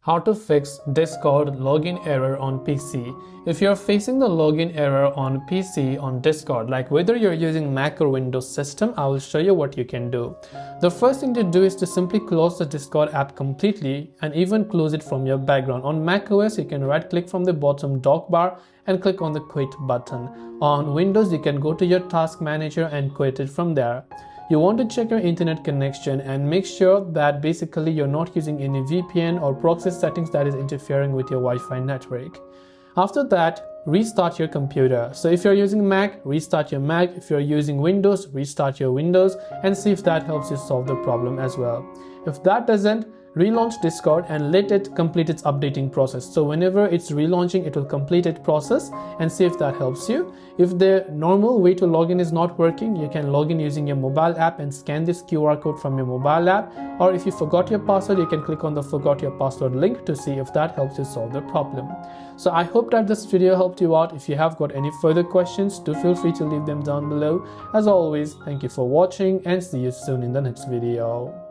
How to fix Discord login error on PC. If you're facing the login error on PC on Discord, like whether you're using Mac or Windows system, I will show you what you can do. The first thing to do is to simply close the Discord app completely and even close it from your background. On macOS, you can right click from the bottom dock bar and click on the quit button. On Windows, you can go to your task manager and quit it from there. You want to check your internet connection and make sure that basically you're not using any VPN or proxy settings that is interfering with your Wi-Fi network. After that, restart your computer. So if you're using Mac, restart your Mac. If you're using Windows, restart your Windows and see if that helps you solve the problem as well. If that doesn't, relaunch Discord and let it complete its updating process. So whenever it's relaunching, it will complete its process and see if that helps you. If the normal way to log in is not working, you can log in using your mobile app and scan this QR code from your mobile app. Or if you forgot your password, you can click on the forgot your password link to see if that helps you solve the problem. So I hope that this video helped you out. If you have got any further questions, do feel free to leave them down below. As always, thank you for watching and see you soon in the next video.